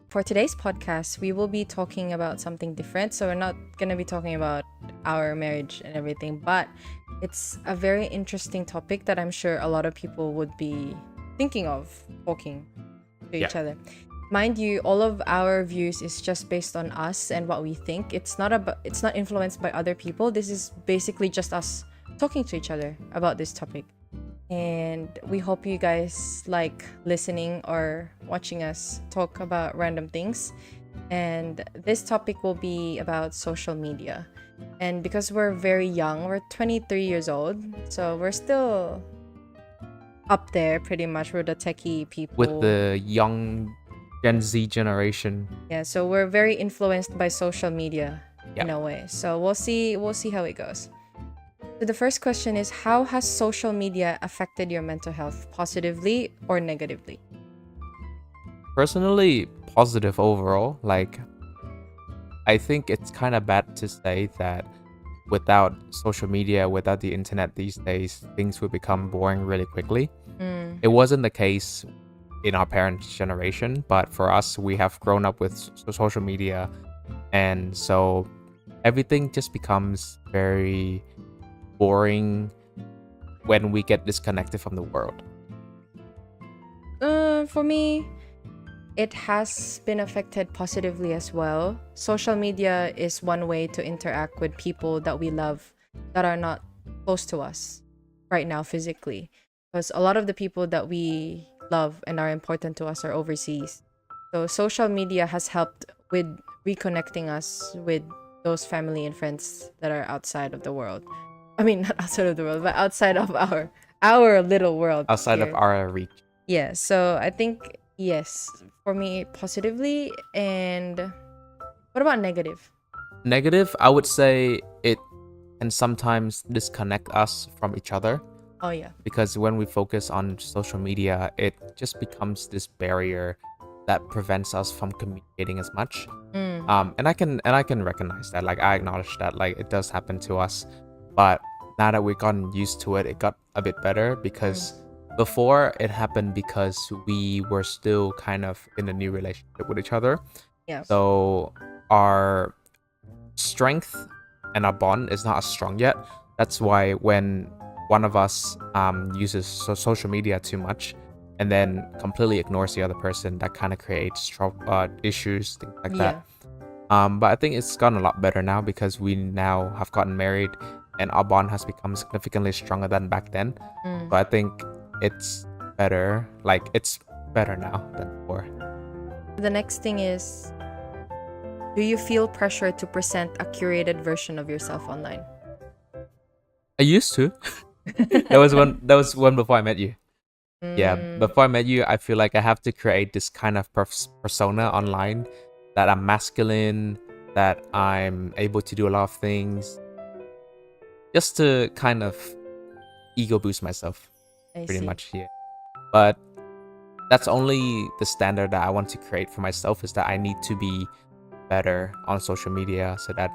for today's podcast, we will be talking about something different. So we're not going to be talking about our marriage and everything, but it's a very interesting topic that I'm sure a lot of people would be thinking of talking to each other. Mind you, all of our views is just based on us and what we think. It's not influenced by other people. This is basically just us talking to each other about this topic. And we hope you guys like listening or watching us talk about random things. And this topic will be about social media. And because we're very young, we're 23 years old, so we're still up there pretty much. We're the techie people. With the young Gen Z generation. Yeah, so we're very influenced by social media in a way. So we'll see how it goes. So the first question is, how has social media affected your mental health, positively or negatively? Personally, positive overall. Like, I think it's kind of bad to say that without social media, without the internet these days, things would become boring really quickly. It wasn't the case in our parents' generation, but for us, we have grown up with social media, and so everything just becomes very boring when we get disconnected from the world. For me, it has been affected positively as well. Social media is one way to interact with people that we love that are not close to us right now physically, because a lot of the people that we love and are important to us are overseas. So social media has helped with reconnecting us with those family and friends that are outside of the world. I mean, not outside of the world, but outside of our little world. Outside here. of our reach. Yeah, so I think, yes, for me, positively. And what about negative? Negative, I would say it can sometimes disconnect us from each other. Oh, yeah. Because when we focus on social media, it just becomes this barrier that prevents us from communicating as much. And I can recognize that. Like, I acknowledge that, like, it does happen to us. But now that we've gotten used to it, it got a bit better, because before it happened because we were still kind of in a new relationship with each other. Yeah. So our strength and our bond is not as strong yet. That's why when one of us uses social media too much and then completely ignores the other person, that kind of creates issues, things like that. But I think it's gotten a lot better now because we now have gotten married and our bond has become significantly stronger than back then. So I think it's better. Like, it's better now than before. The next thing is, do you feel pressure to present a curated version of yourself online? I used to. That was one before I met you. Yeah, before I met you, I feel like I have to create this kind of persona online, that I'm masculine, that I'm able to do a lot of things, just to kind of ego boost myself. Pretty much, yeah. But that's only the standard that I want to create for myself, is that I need to be better on social media so that,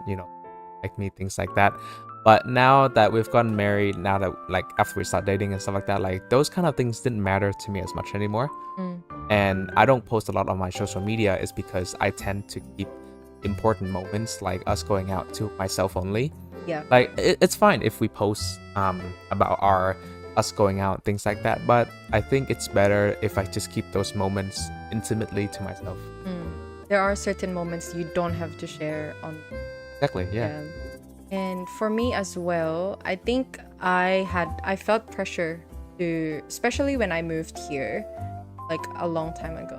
like me, things like that. But now that we've gotten married, now that, like, after we start dating and stuff like that, like, those kind of things didn't matter to me as much anymore. And I don't post a lot on my social media is because I tend to keep important moments like us going out to myself only. Yeah. Like, it's fine if we post about us going out, things like that, but I think it's better if I just keep those moments intimately to myself. There are certain moments you don't have to share on. Exactly, yeah. And for me as well, I think I felt pressure to, especially when I moved here, like a long time ago,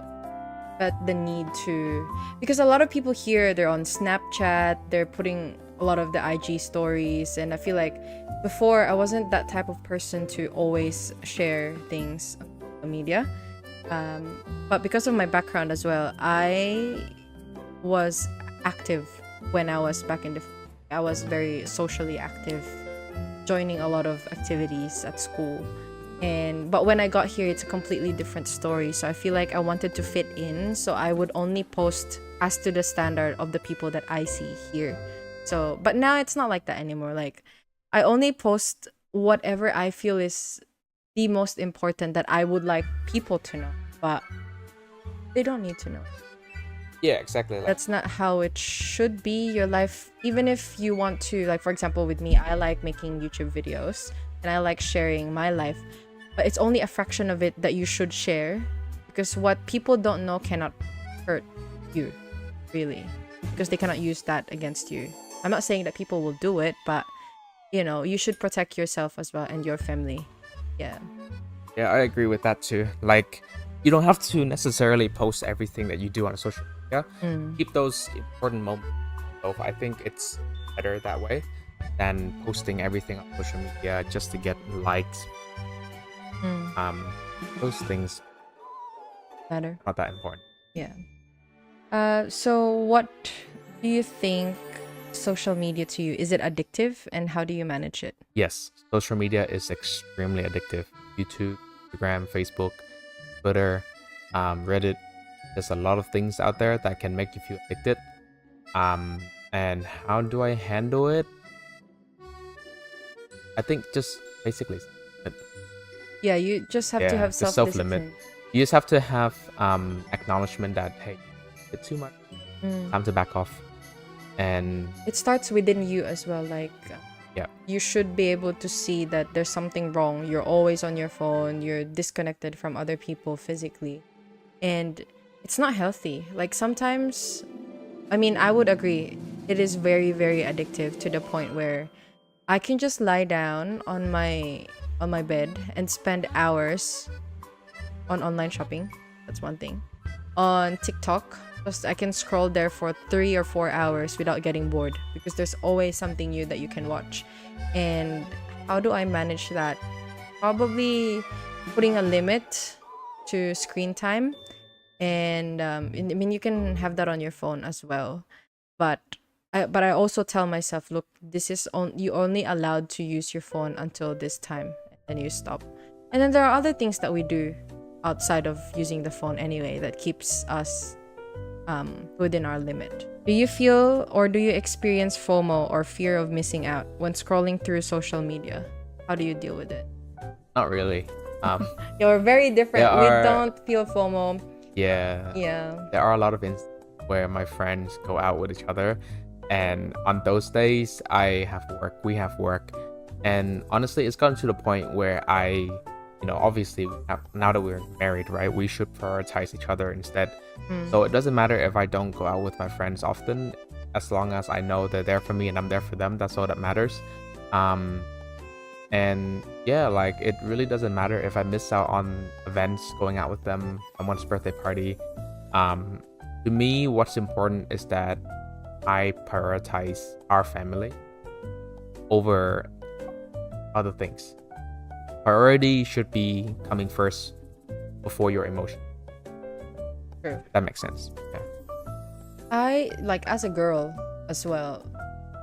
but the need to, because a lot of people here, they're on Snapchat, they're putting a lot of the IG stories, and I feel like before I wasn't that type of person to always share things on social media. But because of my background as well, I was active when I was back in the. I was very socially active, joining a lot of activities at school. But when I got here, it's a completely different story. So I feel like I wanted to fit in, so I would only post as to the standard of the people that I see here. So, but now it's not like that anymore. Like, I only post whatever I feel is the most important that I would like people to know, but they don't need to know. Yeah, exactly. Like, That's not how it should be. Your life, even if you want to, like for example with me, I like making YouTube videos and I like sharing my life, but it's only a fraction of it that you should share, because what people don't know cannot hurt you, really, because they cannot use that against you. I'm not saying that people will do it, but you should protect yourself as well and your family. Yeah. yeah, I agree with that too. Like, you don't have to necessarily post everything that you do on social media. Mm. Keep those important moments. So I think it's better that way than posting everything on social media just to get likes. Mm. Those things Better. not that important. Yeah. So what do you think social media to you? Is it addictive, and how do you manage it? Yes, social media is extremely addictive. YouTube, Instagram, Facebook, Twitter, Reddit. There's a lot of things out there that can make you feel addicted. And how do I handle it? I think just basically, Yeah, you just have to yeah, have just self-limit. self-discipline. You just have to have acknowledgement that, hey, it's too much. Mm. Time to back off. And It starts within you as well. Like, yeah, you should be able to see that there's something wrong. You're always on your phone. You're disconnected from other people physically. And it's not healthy. Like sometimes, I mean, I would agree. It is very, very addictive to the point where I can just lie down on my bed and spend hours on online shopping. That's one thing. On TikTok, just I can scroll there for 3 or 4 hours without getting bored, because there's always something new that you can watch. And how do I manage that? Probably putting a limit to screen time. And I mean, you can have that on your phone as well. But I also tell myself, look, this is you only allowed to use your phone until this time, and then you stop. And then there are other things that we do outside of using the phone anyway that keeps us within our limit. Do you feel, or do you experience FOMO, or fear of missing out, when scrolling through social media? How do you deal with it? not really. You're very different. There We are- don't feel FOMO. Yeah. Yeah. There are a lot of instances where my friends go out with each other, and on those days I have work, we have work, and honestly it's gotten to the point where obviously now that we're married, right, we should prioritize each other instead. So it doesn't matter if I don't go out with my friends often, as long as I know they're there for me and I'm there for them. That's all that matters. And yeah, like, it really doesn't matter if I miss out on events, going out with them, someone's birthday party. To me, what's important is that I prioritize our family over other things. Priority should be coming first before your emotion. True. That makes sense. Yeah. I, like, as a girl as well,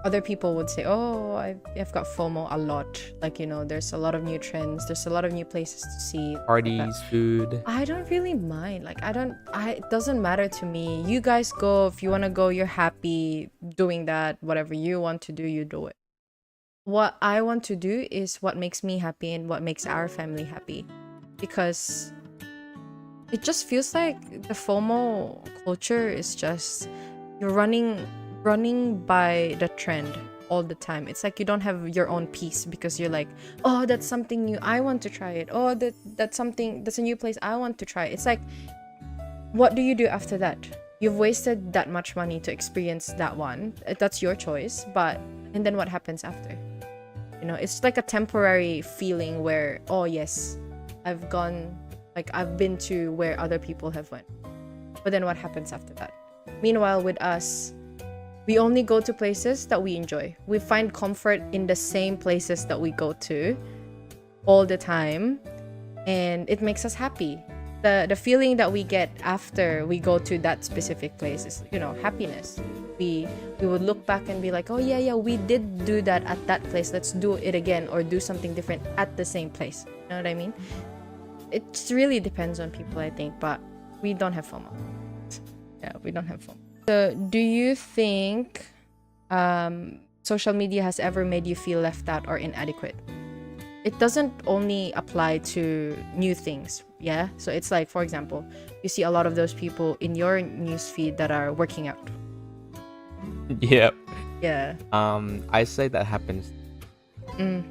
other people would say, oh, I've got FOMO a lot. Like, there's a lot of new trends. There's a lot of new places to see. Parties, food. I don't really mind. Like, it doesn't matter to me. You guys go. If you want to go, you're happy doing that. Whatever you want to do, you do it. What I want to do is what makes me happy and what makes our family happy. Because it just feels like the FOMO culture is just, you're running by the trend all the time. It's like you don't have your own peace, because you're like, oh, that's something new, I want to try it. Oh, that's a new place, I want to try it. It's like, what do you do after that? You've wasted that much money to experience that one. That's your choice, and then what happens after? It's like a temporary feeling where, oh yes, I've been to where other people have went. But then what happens after that? Meanwhile, with us, we only go to places that we enjoy. We find comfort in the same places that we go to all the time, and it makes us happy. The feeling that we get after we go to that specific place is, happiness. We would look back and be like, oh yeah, we did do that at that place. Let's do it again, or do something different at the same place. You know what I mean? It really depends on people, I think, but we don't have FOMO. Yeah, we don't have FOMO. So, do you think social media has ever made you feel left out or inadequate? it doesn't only apply to new things. Yeah. So it's like, for example, you see a lot of those people in your newsfeed that are working out. Yeah. Yeah. I say that happens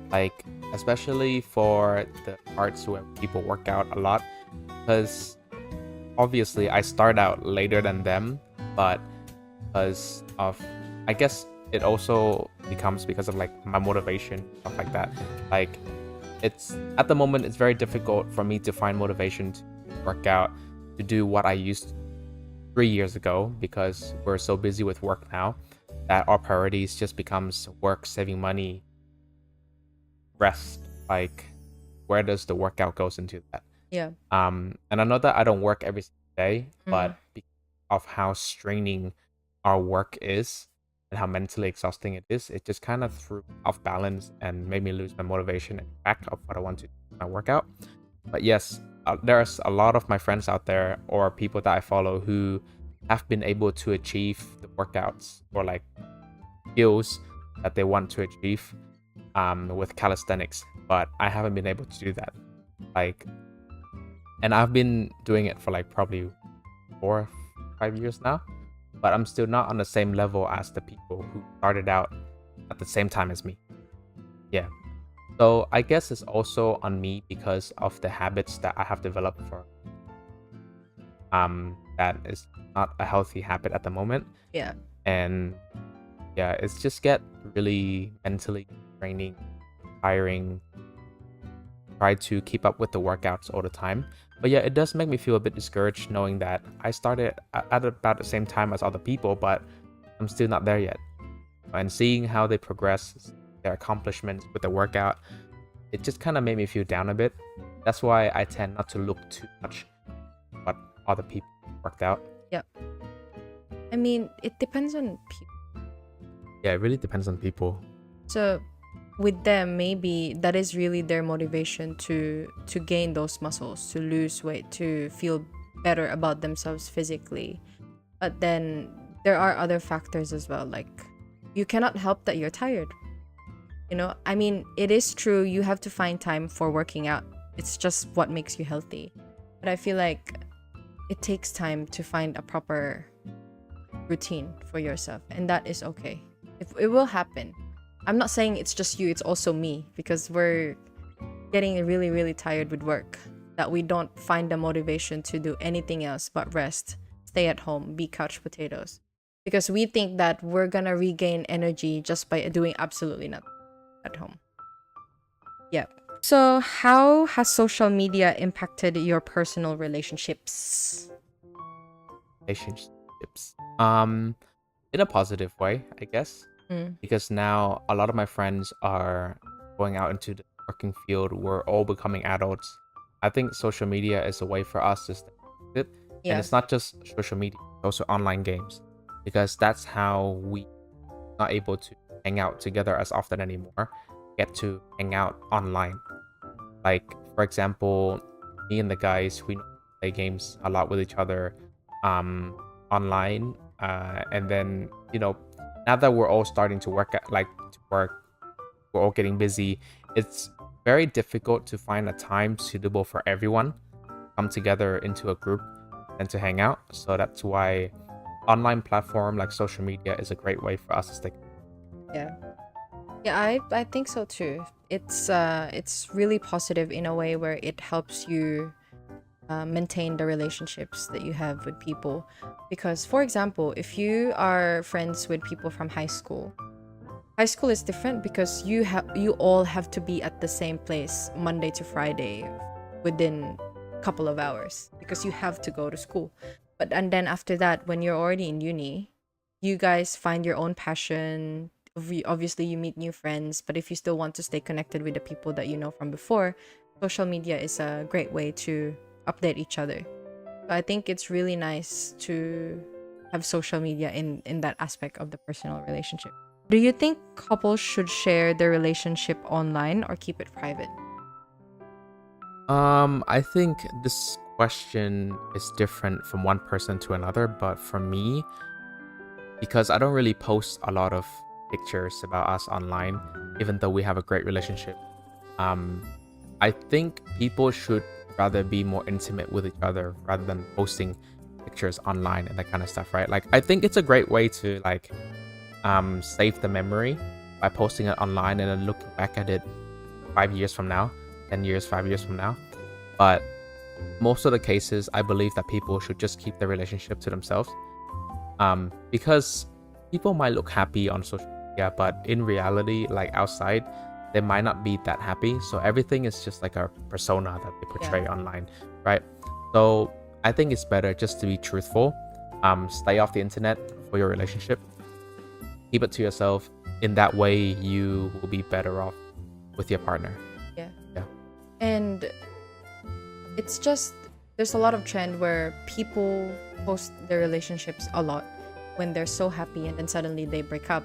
like especially for the parts where people work out a lot, because obviously I start out later than them, but because of, I guess it also becomes because of like my motivation, stuff like that. Like it's at the moment it's very difficult for me to find motivation to work out, to do what I used to 3 years ago, because we're so busy with work now that our priorities just becomes work, saving money, rest. Like where does the workout goes into that? Yeah. And I know that I don't work every single day, but because of how straining our work is and how mentally exhausting it is, it just kind of threw off balance and made me lose my motivation and track of what I want to do in my workout. But yes, there's a lot of my friends out there or people that I follow who have been able to achieve the workouts or like skills that they want to achieve with calisthenics, but I haven't been able to do that. Like, and I've been doing it for like probably 4 or 5 years now, but I'm still not on the same level as the people who started out at the same time as me. Yeah. So I guess it's also on me because of the habits that I have developed for that is not a healthy habit at the moment. Yeah. And yeah, it's just get really mentally draining, tiring, try to keep up with the workouts all the time. But yeah, it does make me feel a bit discouraged knowing that I started at about the same time as other people, but I'm still not there yet. And seeing how they progress, their accomplishments with the workout, it just kind of made me feel down a bit. That's why I tend not to look too much what other people worked out. Yep. I mean, it depends on people. Yeah, it really depends on people. So with them, maybe that is really their motivation to gain those muscles, to lose weight, to feel better about themselves physically. But then there are other factors as well, like you cannot help that you're tired. You know, I mean, it is true you have to find time for working out. It's just what makes you healthy. But I feel like it takes time to find a proper routine for yourself, and that is okay. If it will happen. I'm not saying it's just you, it's also me, because we're getting really, really tired with work, that we don't find the motivation to do anything else but rest, stay at home, be couch potatoes. Because we think that we're gonna regain energy just by doing absolutely nothing at home. Yeah. So how has social media impacted your personal relationships? Relationships. In a positive way, I guess. Because now a lot of my friends are going out into the working field. We're all becoming adults. I think social media is a way for us to stay connected. Yeah. And it's not just social media, it's also online games. Because that's how we are not able to hang out together as often anymore. Get to hang out online. Like, for example, me and the guys, we play games a lot with each other online. And then, you know, now that we're all starting to work, we're all getting busy, it's very difficult to find a time suitable for everyone to come together into a group and to hang out. So that's why online platform like social media is a great way for us to stay. Yeah, I think so too. It's really positive in a way where it helps you maintain the relationships that you have with people. Because, for example, if you are friends with people from high school is different because you all have to be at the same place Monday to Friday within a couple of hours because you have to go to school. And then after that, when you're already in uni, you guys find your own passion. Obviously, you meet new friends, but if you still want to stay connected with the people that you know from before, social media is a great way to update each other. So I think it's really nice to have social media in that aspect of the personal relationship. Do you think couples should share their relationship online or keep it private? I think this question is different from one person to another, but for me, because I don't really post a lot of pictures about us online, even though we have a great relationship, I think people should rather be more intimate with each other rather than posting pictures online and that kind of stuff, right? Like, I think it's a great way to like save the memory by posting it online and then looking back at it 5 years from now, 10 years, 5 years from now. But most of the cases, I believe that people should just keep their relationship to themselves, because people might look happy on social media, but in reality, like outside, they might not be that happy. So everything is just like a persona that they portray online, right? So I think it's better just to be truthful. Stay off the internet for your relationship. Keep it to yourself. In that way, you will be better off with your partner. Yeah. Yeah. And it's just, there's a lot of trend where people post their relationships a lot when they're so happy and then suddenly they break up.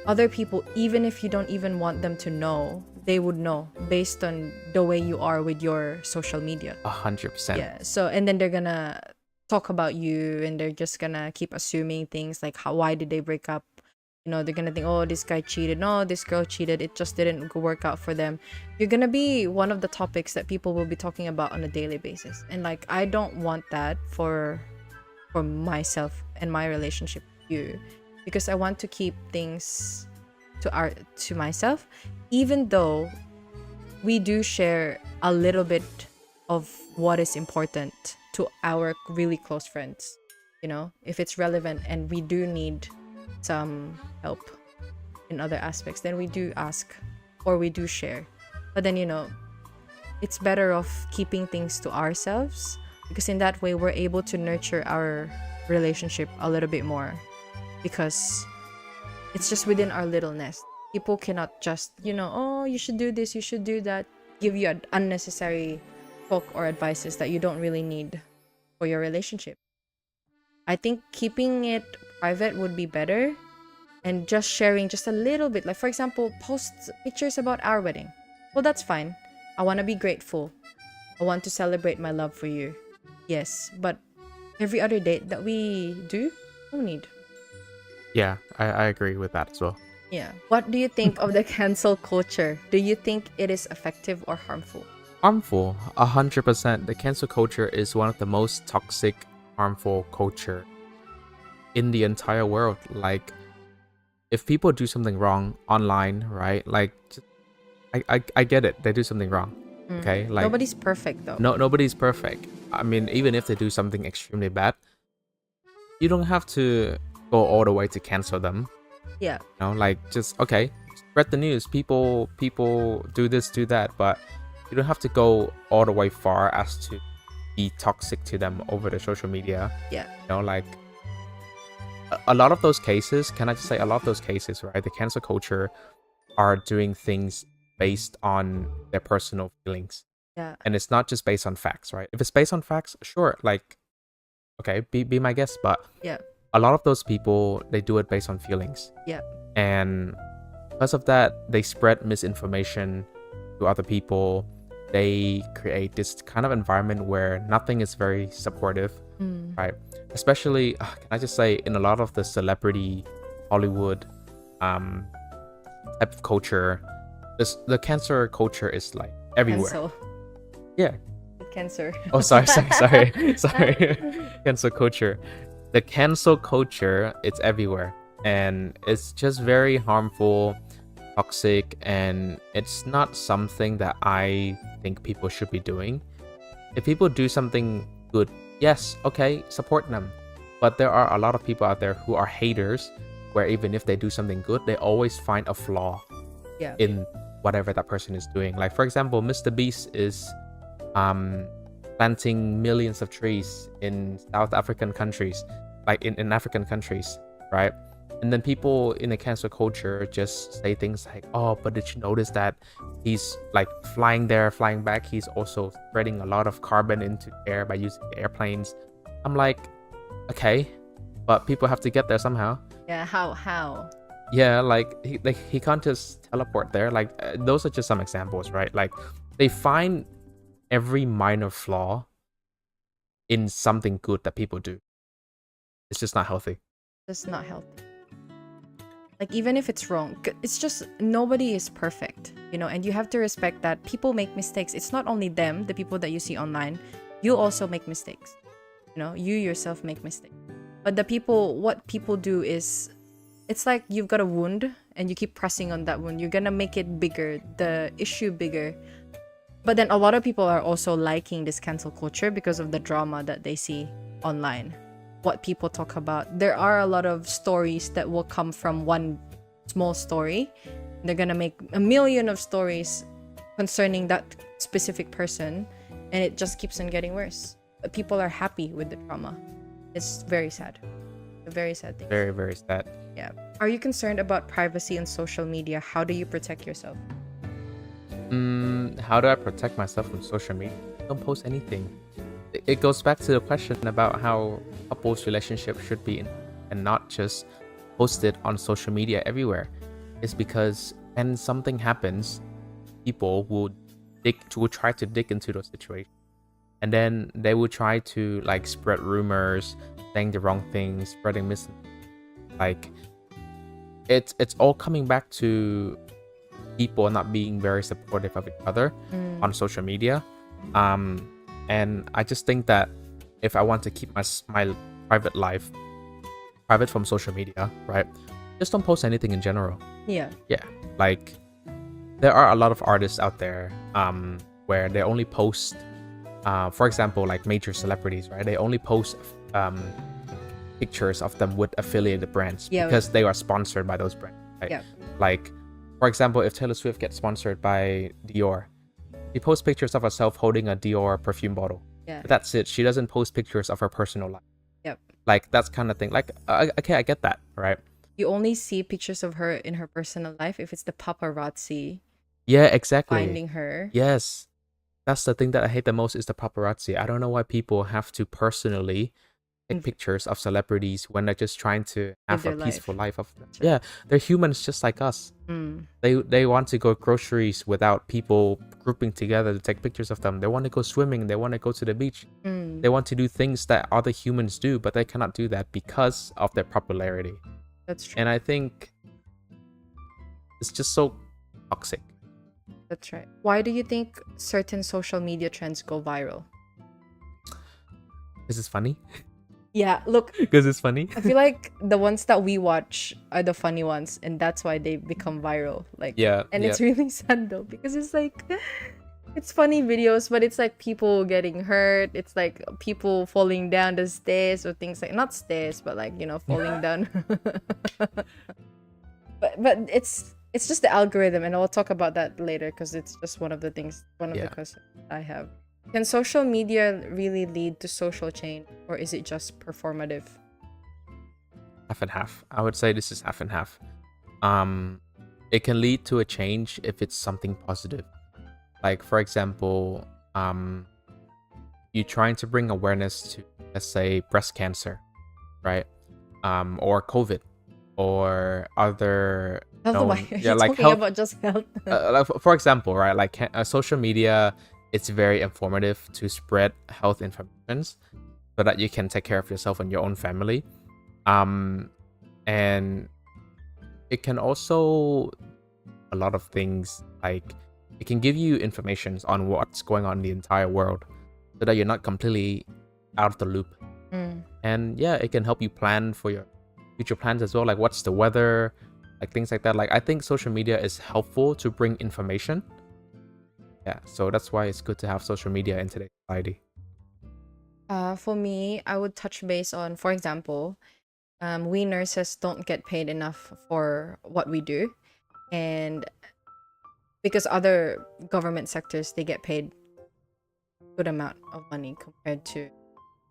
Other people, even if you don't even want them to know, they would know based on the way you are with your social media. 100%. Yeah. So, and then they're gonna talk about you and they're just gonna keep assuming things like why did they break up? You know, they're gonna think, oh, this guy cheated. No, this girl cheated. It just didn't work out for them. You're gonna be one of the topics that people will be talking about on a daily basis. And like, I don't want that for myself and my relationship with you, because I want to keep things to myself, even though we do share a little bit of what is important to our really close friends. You know, if it's relevant and we do need some help in other aspects, then we do ask or we do share. But then, you know, it's better off keeping things to ourselves, because in that way we're able to nurture our relationship a little bit more, because it's just within our little nest. People cannot just, you know, oh, you should do this, you should do that, give you unnecessary talk or advices that you don't really need for your relationship. I think keeping it private would be better, and just sharing just a little bit. Like, for example, post pictures about our wedding. Well, that's fine. I want to be grateful. I want to celebrate my love for you. Yes, but every other date that we do, no need. Yeah, I agree with that as well. Yeah. What do you think of the cancel culture? Do you think it is effective or harmful? Harmful, 100%. The cancel culture is one of the most toxic, harmful culture in the entire world. Like, if people do something wrong online, right? Like, I get it. They do something wrong. Okay, like Nobody's perfect though. nobody's perfect. I mean, even if they do something extremely bad, you don't have to go all the way to cancel them. Yeah. You know, like, just okay, spread the news. People do this, do that, but you don't have to go all the way far as to be toxic to them over the social media. Yeah. You know, like a lot of those cases, can I just say, a lot of those cases, right? The cancel culture are doing things based on their personal feelings. Yeah. And it's not just based on facts, right? If it's based on facts, sure, like, okay, be my guest. But Yeah. a lot of those people, they do it based on feelings. Yeah. And because of that, they spread misinformation to other people. They create this kind of environment where nothing is very supportive, right? Especially, can I just say, in a lot of the celebrity Hollywood type of culture, the cancer culture is like everywhere. Cancel. Yeah. Cancer. Oh, sorry. Cancel culture. The cancel culture, it's everywhere. And it's just very harmful, toxic, and it's not something that I think people should be doing. If people do something good, yes, okay, support them. But there are a lot of people out there who are haters, where even if they do something good, they always find a flaw in whatever that person is doing. Like, for example, Mr. Beast is planting millions of trees in South African countries, like in African countries, right? And then people in the cancel culture just say things like, oh, but did you notice that he's like flying there, flying back, he's also spreading a lot of carbon into the air by using airplanes. I'm like, okay, but people have to get there somehow. Yeah, how? Yeah, like he can't just teleport there. Like, those are just some examples, right? Like, they find every minor flaw in something good that people do. It's just not healthy. It's not healthy. Like, even if it's wrong, it's just nobody is perfect, you know, and you have to respect that people make mistakes. It's not only them, the people that you see online, you also make mistakes. You know, you yourself make mistakes. But what people do is, it's like you've got a wound and you keep pressing on that wound. You're gonna make it bigger, the issue bigger. But then a lot of people are also liking this cancel culture because of the drama that they see online. What people talk about. There are a lot of stories that will come from one small story. They're gonna make a million of stories concerning that specific person, and it just keeps on getting worse. But people are happy with the drama. It's very sad. A very sad thing. Very, very sad. Yeah. Are you concerned about privacy on social media? How do you protect yourself? How do I protect myself from social media? Don't post anything. It goes back to the question about how couples' relationship should be and not just posted on social media everywhere. It's because when something happens, people will try to dig into those situations, and then they will try to like spread rumors, saying the wrong things, spreading like it's all coming back to people not being very supportive of each other on social media. And I just think that if I want to keep my private life private from social media, right, just don't post anything in general. Yeah. Like, there are a lot of artists out there where they only post for example, like major celebrities, right, they only post pictures of them with affiliated brands because they are sponsored by those brands, right? Like, for example, if Taylor Swift gets sponsored by Dior, she posts pictures of herself holding a Dior perfume bottle. But that's it. She doesn't post pictures of her personal life. Like, that's kind of thing. Like, okay, I get that, right? You only see pictures of her in her personal life if it's the paparazzi. Yeah, exactly. Finding her. Yes. That's the thing that I hate the most, is the paparazzi. I don't know why people have to personally take pictures of celebrities when they're just trying to have a peaceful life of them. Yeah, they're humans just like us. They want to go groceries without people grouping together to take pictures of them. They want to go swimming, they want to go to the beach. They want to do things that other humans do, but they cannot do that because of their popularity. That's true. And I think it's just so toxic. That's right. Why do you think certain social media trends go viral? This is funny. Yeah, look. Because it's funny. I feel like the ones that we watch are the funny ones, and that's why they become viral. Like, it's really sad though, because it's like, it's funny videos, but it's like people getting hurt. It's like people falling down the stairs or things like, not stairs, but like, you know, falling down. But it's just the algorithm, and I'll talk about that later because it's just one of the questions I have. Can social media really lead to social change, or is it just performative? Half and half. I would say this is half and half. It can lead to a change if it's something positive. Like, for example, you trying to bring awareness to, let's say, breast cancer, right? Or COVID, or other talking about just health. Like, for example, right, like social media, it's very informative to spread health information so that you can take care of yourself and your own family. And it can also a lot of things, like it can give you information on what's going on in the entire world so that you're not completely out of the loop. And it can help you plan for your future plans as well, like what's the weather, like things like that. Like, I think social media is helpful to bring information. So that's why it's good to have social media in today's society. For me, I would touch base on, for example, we nurses don't get paid enough for what we do, and because other government sectors, they get paid good amount of money compared to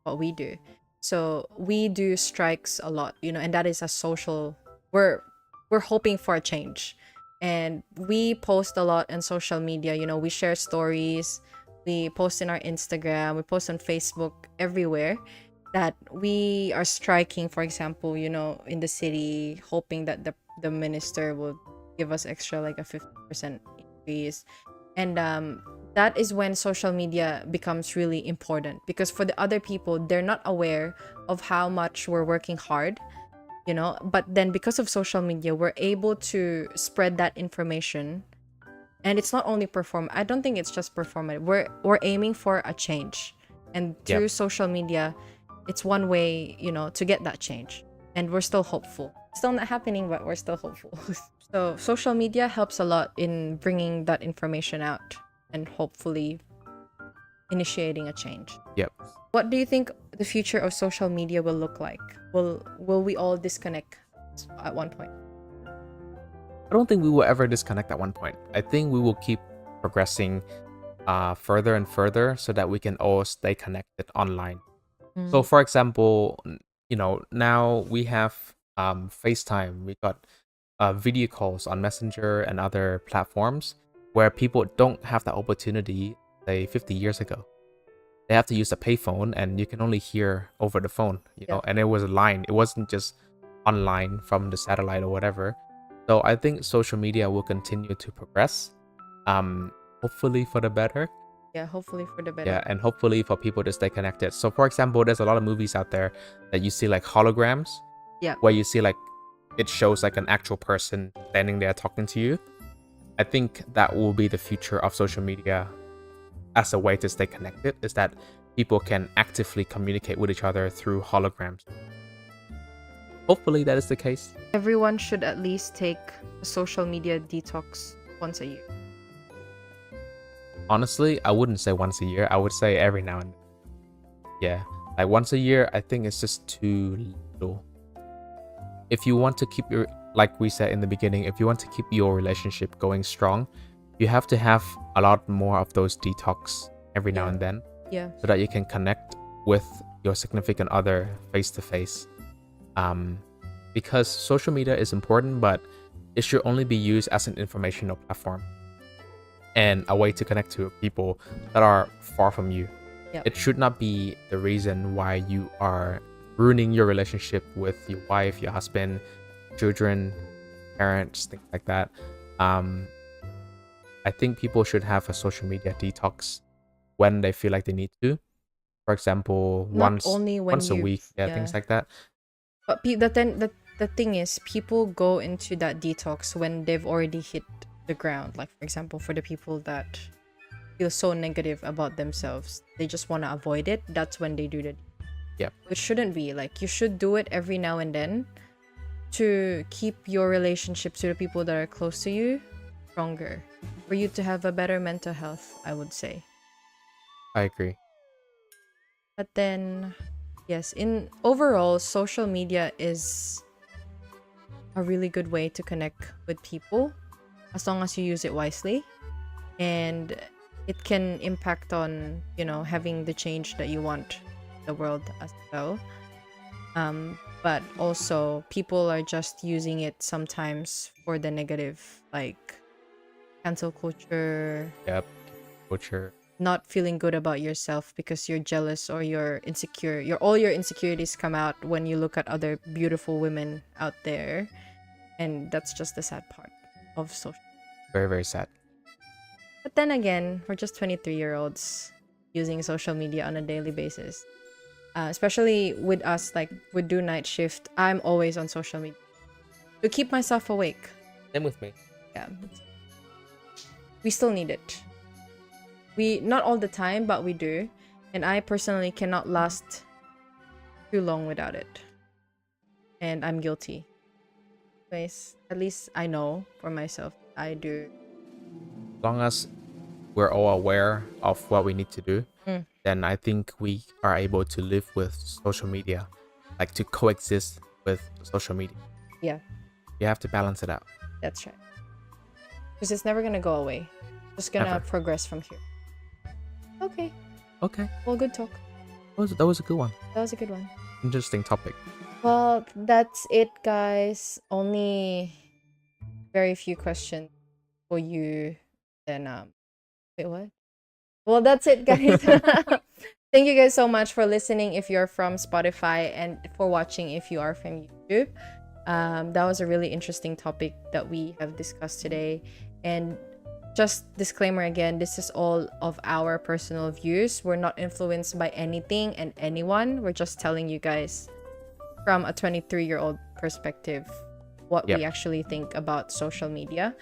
what we do. So we do strikes a lot, you know, and that is a social, we're hoping for a change. And we post a lot on social media, you know, we share stories, we post in our Instagram, we post on Facebook, everywhere, that we are striking, for example, you know, in the city, hoping that the minister will give us extra, like a 50% increase. And that is when social media becomes really important, because for the other people, they're not aware of how much we're working hard you know. But then because of social media, we're able to spread that information. And it's not only perform. I don't think it's just performative. We're aiming for a change. And Yep. through social media, it's one way, you know, to get that change. And we're still hopeful. Still not happening, but we're still hopeful. So social media helps a lot in bringing that information out and hopefully initiating a change. Yep. What do you think the future of social media will look like? Will we all disconnect at one point? I don't think we will ever disconnect at one point. I think we will keep progressing further and further so that we can all stay connected online. So for example, you know, now we have FaceTime, we got video calls on Messenger and other platforms where people don't have the opportunity, say 50 years ago. They have to use a payphone and you can only hear over the phone, you know, and it was a line. It wasn't just online from the satellite or whatever. So I think social media will continue to progress, hopefully for the better. Yeah, hopefully for the better. Yeah, and hopefully for people to stay connected. So for example, there's a lot of movies out there that you see like holograms, where you see like it shows like an actual person standing there talking to you. I think that will be the future of social media as a way to stay connected, is that people can actively communicate with each other through holograms. Hopefully that is the case. Everyone should at least take a social media detox once a year. Honestly, I wouldn't say once a year. I would say every now and then. Yeah, like once a year, I think it's just too little. If you want to keep your, like we said in the beginning, if you want to keep your relationship going strong, you have to have a lot more of those detox every now and then. Yeah. So that you can connect with your significant other face to face. Because social media is important, but it should only be used as an informational platform and a way to connect to people that are far from you. It should not be the reason why you are ruining your relationship with your wife, your husband, children, parents, things like that. I think people should have a social media detox when they feel like they need to. For example, once a week, things like that. But the thing is, people go into that detox when they've already hit the ground. Like, for example, for the people that feel so negative about themselves, they just want to avoid it. That's when they do that. Yeah. It shouldn't be. Like, you should do it every now and then to keep your relationships to the people that are close to you stronger, for you to have a better mental health, I would say. I agree. But then, yes, in overall, social media is a really good way to connect with people as long as you use it wisely, and it can impact on, you know, having the change that you want the world as well. But also people are just using it sometimes for the negative, like cancel culture. Yep, culture. Not feeling good about yourself because you're jealous or you're insecure. All your insecurities come out when you look at other beautiful women out there, and that's just the sad part of social. Very, very sad. But then again, we're just 23-year-olds using social media on a daily basis. Especially with us, like we do night shift. I'm always on social media to keep myself awake. Same with me. Yeah. We still need it. We, not all the time, but we do. And I personally cannot last too long without it. And I'm guilty. Anyways, at least I know for myself, I do. As long as we're all aware of what we need to do, then I think we are able to live with social media, like to coexist with social media. Yeah. You have to balance it out. That's right. Because it's never gonna go away. Just gonna progress from here. Okay. Okay. Well, good talk. That was a good one. That was a good one. Interesting topic. Well, that's it, guys. Only very few questions for you. Then, wait, what? Well, that's it, guys. Thank you guys so much for listening if you're from Spotify, and for watching if you are from YouTube. That was a really interesting topic that we have discussed today. And just disclaimer again, this is all of our personal views. We're not influenced by anything and anyone. We're just telling you guys from a 23-year-old perspective what Yep. we actually think about social media.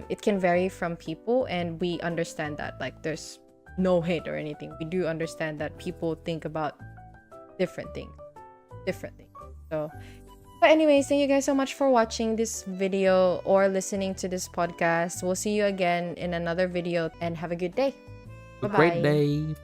It can vary from people, and we understand that. Like, there's no hate or anything. We do understand that people think about different things differently. So, but anyways, thank you guys so much for watching this video or listening to this podcast. We'll see you again in another video, and have a good day. A great Bye-bye. day.